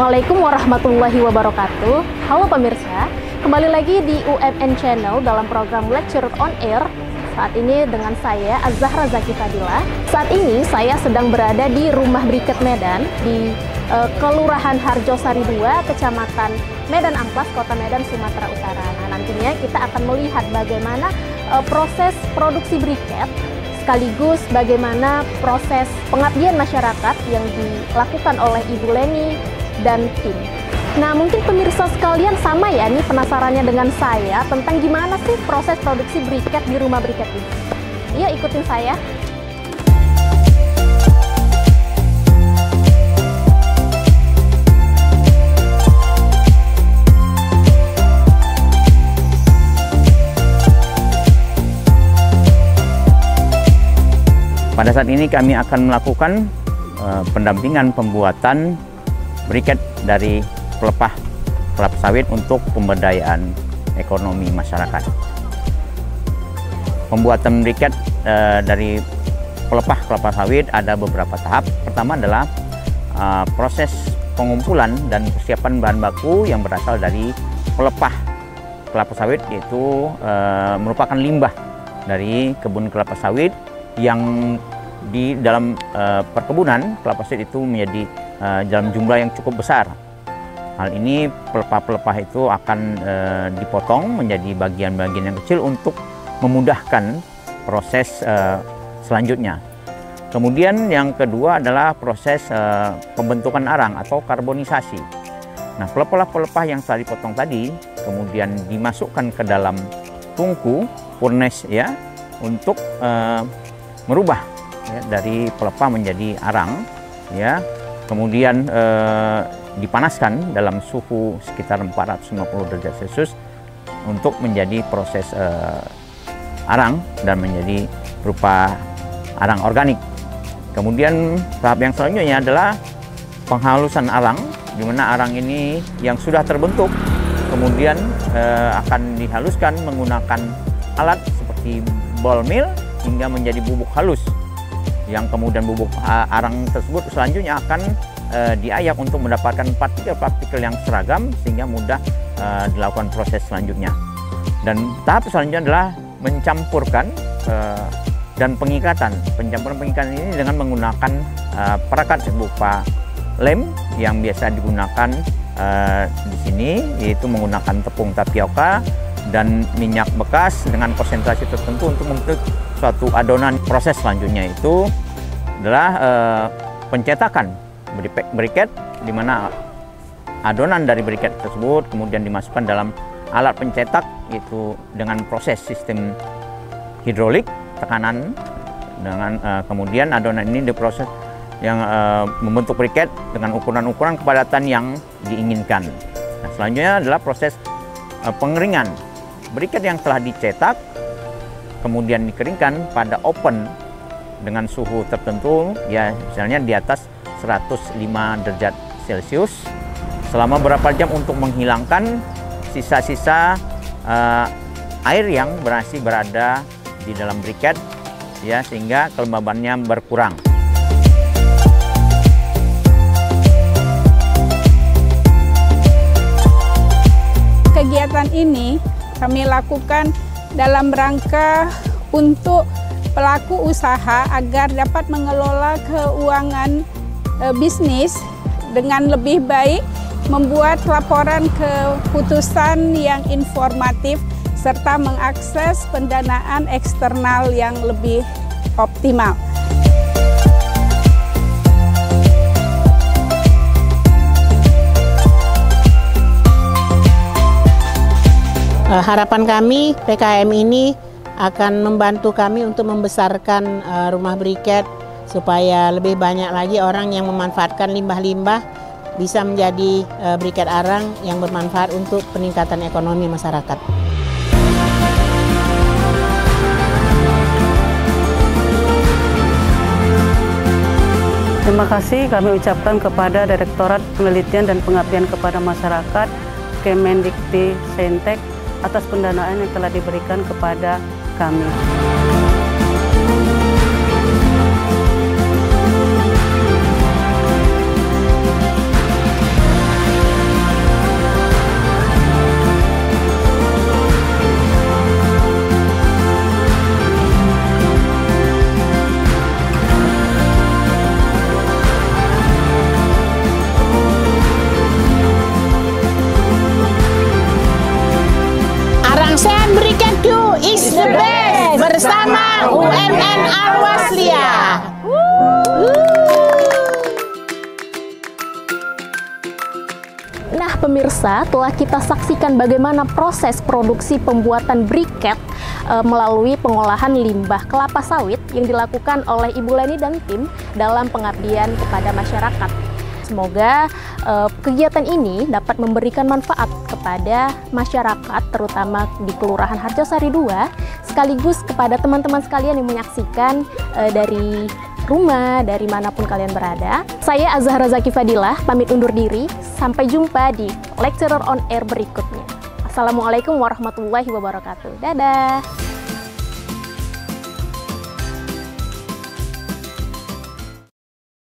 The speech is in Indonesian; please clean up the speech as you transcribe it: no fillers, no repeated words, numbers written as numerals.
Assalamualaikum warahmatullahi wabarakatuh. Halo pemirsa, kembali lagi di UMN Channel dalam program Lecture on Air. Saat ini dengan saya Az-Zahra Zaki Fadila. Saat ini saya sedang berada di Rumah Briket Medan di Kelurahan Harjosari 2, Kecamatan Medan Amplas, Kota Medan, Sumatera Utara. Nah, nantinya kita akan melihat bagaimana proses produksi briket, sekaligus bagaimana proses pengabdian masyarakat yang dilakukan oleh Ibu Leni dan tim. Nah, mungkin pemirsa sekalian sama ya nih penasarannya dengan saya tentang gimana sih proses produksi briket di rumah briket ini. Yuk ikutin saya. Pada saat ini kami akan melakukan pendampingan pembuatan briket dari pelepah kelapa sawit untuk pemberdayaan ekonomi masyarakat. Pembuatan briket dari pelepah kelapa sawit ada beberapa tahap. Pertama adalah proses pengumpulan dan persiapan bahan baku yang berasal dari pelepah kelapa sawit, yaitu merupakan limbah dari kebun kelapa sawit yang di dalam perkebunan kelapa sawit itu menjadi dalam jumlah yang cukup besar. Hal ini pelepah-pelepah itu akan dipotong menjadi bagian-bagian yang kecil untuk memudahkan proses selanjutnya. Kemudian yang kedua adalah proses pembentukan arang atau karbonisasi. Nah, pelepah-pelepah yang telah dipotong tadi kemudian dimasukkan ke dalam tungku furnace ya untuk merubah ya, dari pelepah menjadi arang ya, kemudian dipanaskan dalam suhu sekitar 450 derajat Celcius untuk menjadi proses arang dan menjadi berupa arang organik. Kemudian tahap yang selanjutnya adalah penghalusan arang, di mana arang ini yang sudah terbentuk kemudian akan dihaluskan menggunakan alat seperti ball mill hingga menjadi bubuk halus, yang kemudian bubuk arang tersebut selanjutnya akan diayak untuk mendapatkan partikel-partikel yang seragam sehingga mudah dilakukan proses selanjutnya. Dan tahap selanjutnya adalah mencampurkan dan pengikatan. Pencampuran-pengikatan ini dengan menggunakan perangkat berupa lem yang biasa digunakan di sini, yaitu menggunakan tepung tapioka dan minyak bekas dengan konsentrasi tertentu untuk membentuk suatu adonan. Proses selanjutnya itu adalah pencetakan briket, di mana adonan dari briket tersebut kemudian dimasukkan dalam alat pencetak, yaitu dengan proses sistem hidrolik tekanan, dengan kemudian adonan ini diproses yang membentuk briket dengan ukuran-ukuran kepadatan yang diinginkan. Nah, selanjutnya adalah proses pengeringan. Briket yang telah dicetak kemudian dikeringkan pada oven dengan suhu tertentu, ya misalnya di atas 105 derajat Celcius selama berapa jam untuk menghilangkan sisa-sisa air yang masih berada di dalam briket ya, sehingga kelembabannya berkurang. Kegiatan ini kami lakukan dalam rangka untuk pelaku usaha agar dapat mengelola keuangan bisnis dengan lebih baik, membuat laporan keputusan yang informatif, serta mengakses pendanaan eksternal yang lebih optimal. Harapan kami, PKM ini akan membantu kami untuk membesarkan rumah briket supaya lebih banyak lagi orang yang memanfaatkan limbah-limbah bisa menjadi briket arang yang bermanfaat untuk peningkatan ekonomi masyarakat. Terima kasih kami ucapkan kepada Direktorat Penelitian dan Pengabdian kepada Masyarakat Kemendikti-Saintek atas pendanaan yang telah diberikan kepada kami. Briketku is the best bersama UMN Al-Wasliyah. Nah pemirsa, telah kita saksikan bagaimana proses produksi pembuatan briket melalui pengolahan limbah kelapa sawit yang dilakukan oleh Ibu Leni dan tim dalam pengabdian kepada masyarakat. Semoga kegiatan ini dapat memberikan manfaat kepada masyarakat, terutama di Kelurahan Harjosari 2, sekaligus kepada teman-teman sekalian yang menyaksikan dari rumah, dari manapun kalian berada. Saya Azahra Zaki Fadilah, pamit undur diri. Sampai jumpa di Lecturer on Air berikutnya. Assalamualaikum warahmatullahi wabarakatuh. Dadah!